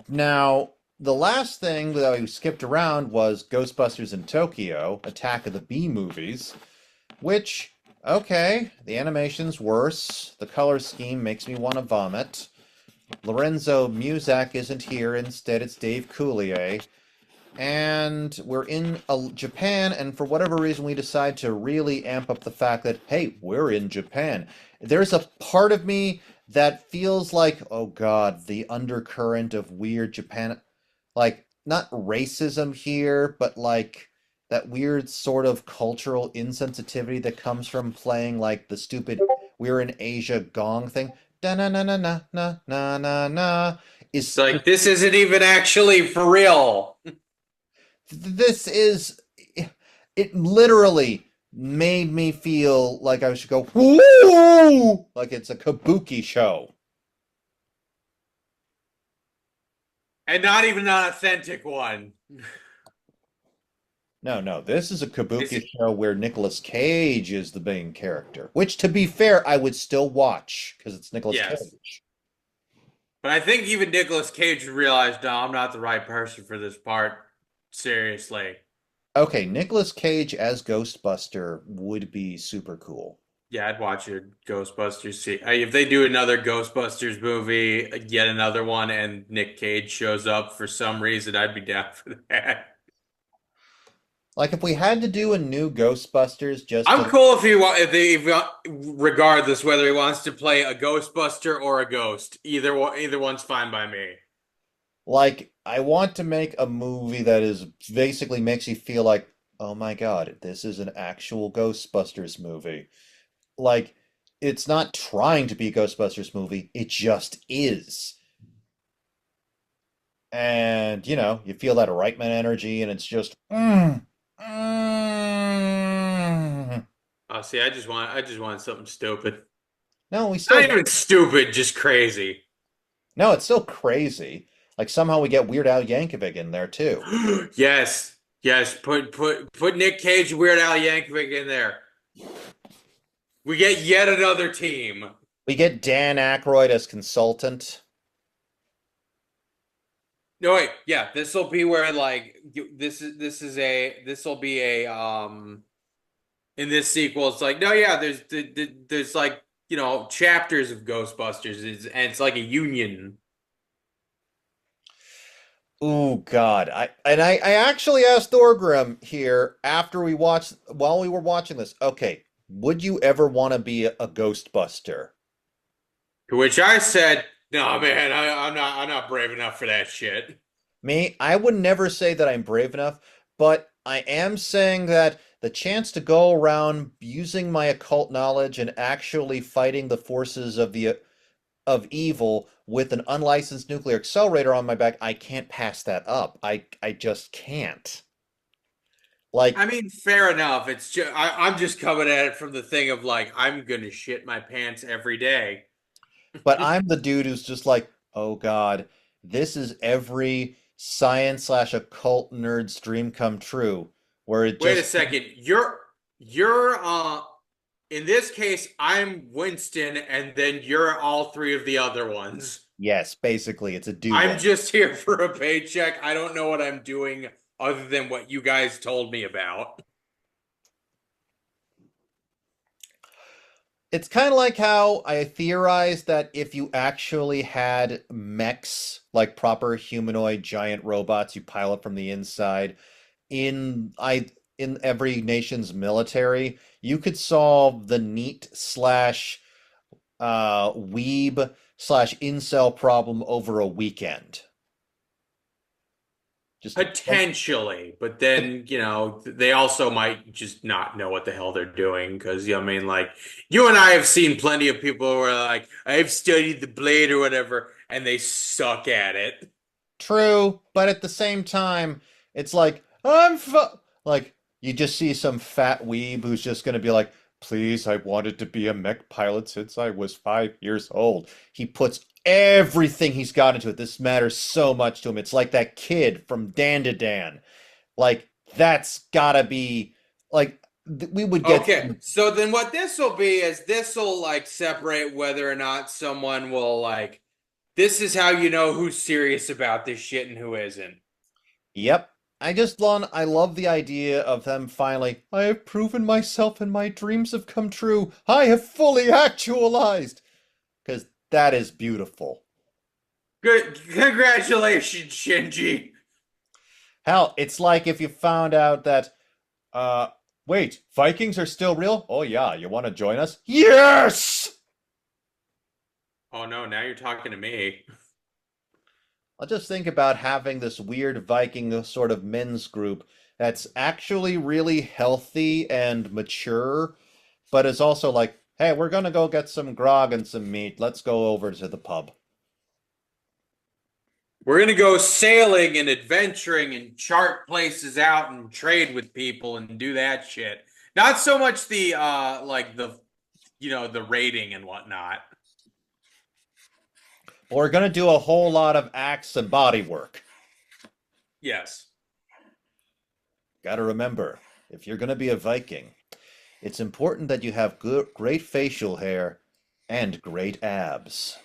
Now, the last thing that we skipped around was Ghostbusters in Tokyo, Attack of the Bee movies, which, okay, the animation's worse. The color scheme makes me want to vomit. Lorenzo Muzak isn't here. Instead, it's Dave Coulier. And we're in Japan, and for whatever reason, we decide to really amp up the fact that, hey, we're in Japan. There's a part of me that feels like, oh God, the undercurrent of weird Japan, like, not racism here, but like that weird sort of cultural insensitivity that comes from playing like the stupid "We're in Asia" gong thing. Da na na na na na na na na It's is like just this isn't even actually for real. this is it literally made me feel like I should go whoo like it's a kabuki show. And not even an authentic one. No, no, this is a It's, kabuki show where Nicolas Cage is the main character, which to be fair, I would still watch because it's Nicolas yes. Cage. But I think even Nicolas Cage realized, no, I'm not the right person for this part. Seriously. Okay, Nicolas Cage as Ghostbuster would be super cool. Yeah, I'd watch a Ghostbusters. If they do another Ghostbusters movie, yet another one, and Nick Cage shows up for some reason, I'd be down for that. Like if we had to do a new Ghostbusters just I'm to cool if he want if regardless whether he wants to play a Ghostbuster or a ghost. Either one's fine by me. like I want to make a movie that is basically makes you feel like, "Oh my God, this is an actual Ghostbusters movie." Like it's not trying to be a Ghostbusters movie, it just is. And you feel that Reitman energy, and it's just mm. Oh, see, I just want something stupid. No, we Not still even stupid, just crazy. no, it's still crazy. Like somehow we get Weird Al Yankovic in there too. Yes, yes. Put Nick Cage, and Weird Al Yankovic in there. We get yet another team. We get Dan Aykroyd as consultant. No, wait, yeah, this will be where like this will be a in this sequel. It's like no, yeah, there's like chapters of Ghostbusters, and it's like a union. Oh God. I actually asked Thorgrim here after we watched while we were watching this. Okay, would you ever want to be a Ghostbuster? To which I said, no, man, I'm not brave enough for that shit. Me, I would never say that I'm brave enough, but I am saying that the chance to go around using my occult knowledge and actually fighting the forces of evil with an unlicensed nuclear accelerator on my back, I can't pass that up. I just can't. I Like, mean, fair enough. It's just I'm just coming at it from the thing of like I'm gonna shit my pants every day. but I'm the dude who's just like, oh God, this is every science slash occult nerd's dream come true, where it Wait a just second. You're in this case, I'm Winston, and then you're all three of the other ones. yes, basically it's a I'm duo. just here for a paycheck. I don't know what I'm doing other than what you guys told me about. It's kind of like how I theorized that if you actually had mechs, like proper humanoid giant robots you pilot from the inside, in every nation's military, you could solve the neat slash weeb slash incel problem over a weekend. Just Potentially, but but then, they also might just not know what the hell they're doing because, I mean, like, you and I have seen plenty of people who are like, I've studied the blade or whatever, and they suck at it. true, but at the same time, it's like like you just see some fat weeb who's just gonna be like, "Please, I wanted to be a mech pilot since I was 5 years old." He puts everything he's got into it. This matters so much to him. It's like that kid from Dan to Dan. Like that's gotta be like we would get Okay, some so then what this will be is this will, like, separate whether or not someone will, like, this is how you know who's serious about this shit and who isn't. Yep. I love the idea of them finally, I have proven myself and my dreams have come true. I have fully actualized. Because that is beautiful. Good, congratulations, Shinji. Hell, it's like if you found out that, uh, wait, Vikings are still real? Oh yeah, you want to join us? Yes! Oh no, now you're talking to me. I'll just think about having this weird Viking sort of men's group that's actually really healthy and mature, but it's also like, hey, we're gonna go get some grog and some meat. Let's go over to the pub. We're gonna go sailing and adventuring and chart places out and trade with people and do that shit. Not so much the like the the rating and whatnot. We're gonna do a whole lot of axe and body work. Yes. Gotta remember, if you're gonna be a Viking, it's important that you have good, great facial hair and great abs.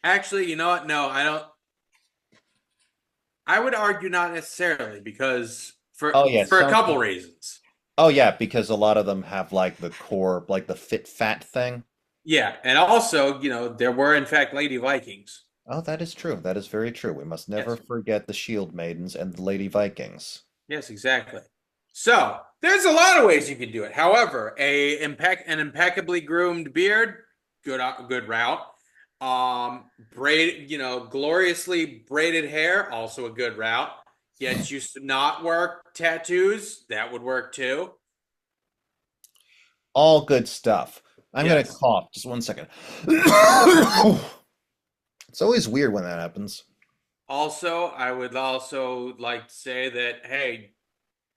Actually, you know what? No, I don't. I would argue not necessarily because Oh yeah, for a couple reasons. oh yeah, because a lot of them have like the core, like the fit fat thing. Yeah, and also, there were in fact lady Vikings. Oh, that is true. That is very true. We must never Yes. forget the Shield Maidens and the Lady Vikings. Yes, exactly. So there's a lot of ways you could do it. However, an impeccably groomed beard, good route. Gloriously braided hair, also a good route. Gets you some knot work, tattoos, that would work too. All good stuff. I'm gonna Yes. cough. Just one second. It's always weird when that happens. Also, I would also like to say that, hey,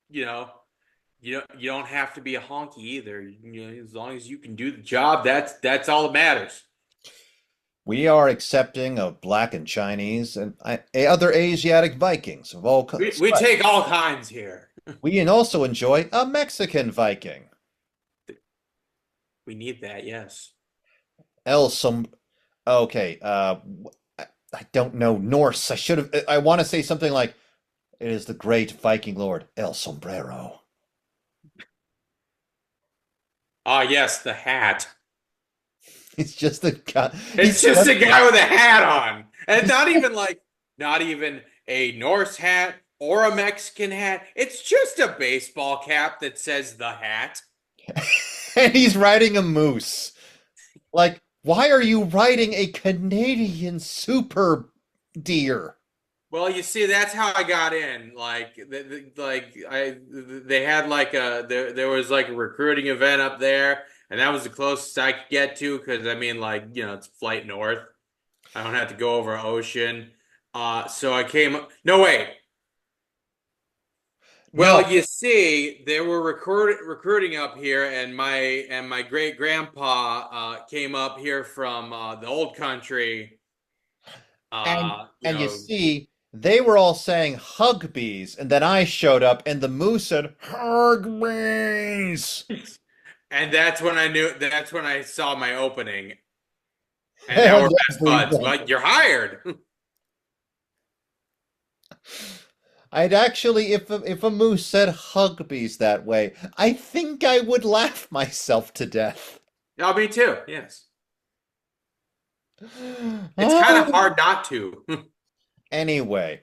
you know, you don't have to be a honky either. As long as you can do the job, that's all that matters. We are accepting of Black and Chinese and other Asiatic Vikings of all We stripes. take all kinds here. We can also enjoy a Mexican Viking. We need that, yes. El some. Okay, I don't know Norse. I should have. I want to say something like, "It is the great Viking lord El Sombrero." Ah, yes, the hat. He's just a guy. It's just a guy with a hat on. And not even a Norse hat or a Mexican hat. It's just a baseball cap that says the hat. and he's riding a moose. Like, why are you riding a Canadian super deer? Well, you see, that's how I got in. They had there was like a recruiting event up there, and that was the closest I could get to because I mean, it's flight north. I don't have to go over ocean. So I came. No, wait. No, Well, you see, they were recruiting up here, and my great grandpa came up here from the old country. and Uh, you and you know, see, they were all saying Hugbees, and then I showed up, and the moose said Hugbees. and that's when I knew. That's when I saw my opening, and now we're And best buds. everything. But you're hired. I'd actually, if a moose said Hugbees that way, I think I would laugh myself to death. No, me too. Yes, it's kind of hard not to. Anyway,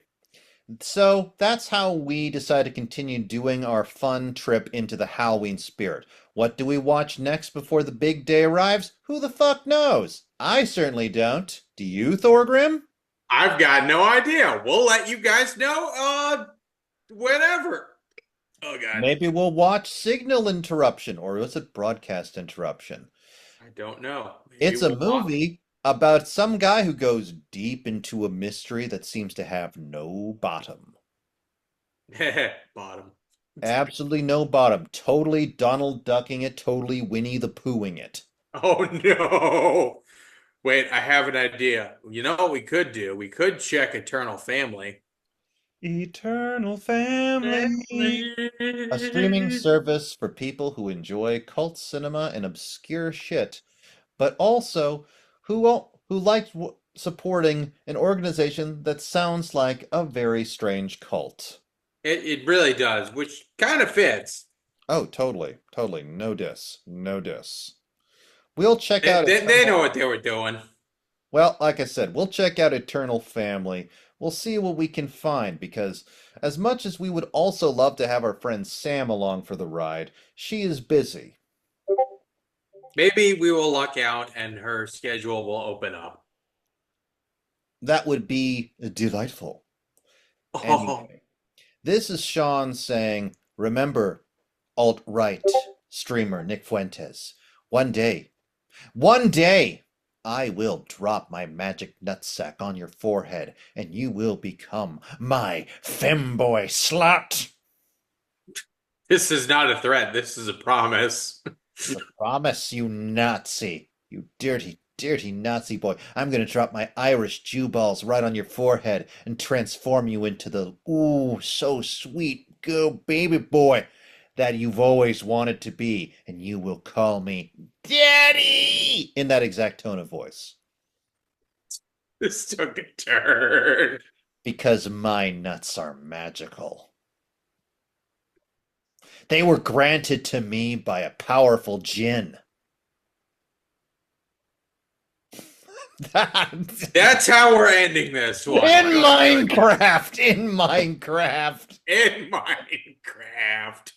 so that's how we decide to continue doing our fun trip into the Halloween spirit. What do we watch next before the big day arrives? Who the fuck knows? I certainly don't. Do you, Thorgrim? I've got no idea. We'll let you guys know. Whenever. Oh God, Maybe we'll watch Signal Interruption, or was it Broadcast Interruption? I don't know. Maybe It's a we'll watch. movie about some guy who goes deep into a mystery that seems to have no bottom. Bottom. Absolutely no bottom. Totally Donald Ducking it, totally Winnie the Poohing it. Oh no. Wait, I have an idea. You know what we could do? We could check Eternal Family. Eternal Family. A streaming service for people who enjoy cult cinema and obscure shit, but also who like supporting an organization that sounds like a very strange cult. It really does, which kind of fits. Oh, totally, totally. No diss, no diss. We'll check They, out they, they know Eternal. what they were doing. Well, like I said, we'll check out Eternal Family. We'll see what we can find because, as much as we would also love to have our friend Sam along for the ride, she is busy. Maybe we will luck out and her schedule will open up. That would be delightful. Oh, Anyway, this is Sean saying, remember, alt-right streamer Nick Fuentes, one day, one day, I will drop my magic nutsack on your forehead and you will become my femboy slut. this is not a threat. This is a promise. I promise you, Nazi. You dirty, dirty Nazi boy. I'm gonna drop my Irish Jew balls right on your forehead and transform you into the, ooh, so sweet, good baby boy that you've always wanted to be. And you will call me Daddy in that exact tone of voice. This took a turn. Because my nuts are magical. They were granted to me by a powerful djinn. That's how we're ending this one. In Minecraft! In Minecraft! In Minecraft.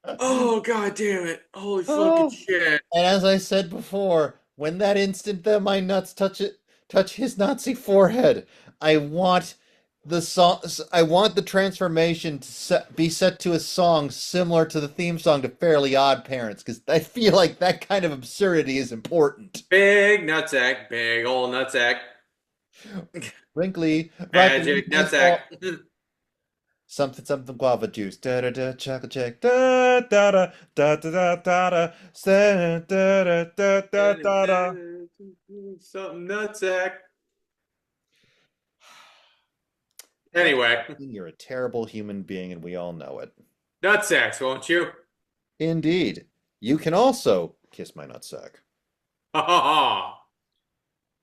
Oh, god damn it. Holy fucking Oh. shit. And as I said before, when that instant that my nuts touch his Nazi forehead, I want the song. I want the transformation to be set to a song similar to the theme song to Fairly Odd Parents, because I feel like that kind of absurdity is important. Big nutsack. Big old nutsack. Wrinkly, Magic nutsack. something something guava juice. Da da da chocolate check. Da da da da da da da da da da da da da. Something nutsack. Anyway, You're a terrible human being, and we all know it. nutsacks, won't you? Indeed. You can also kiss my nutsack. Ha ha ha.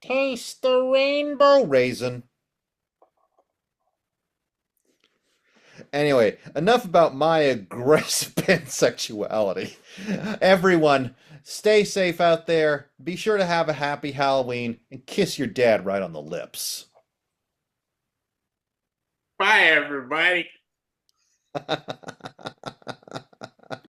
Taste the rainbow raisin. Anyway, enough about my aggressive pansexuality. Everyone, stay safe out there. Be sure to have a happy Halloween and kiss your dad right on the lips. Bye, everybody.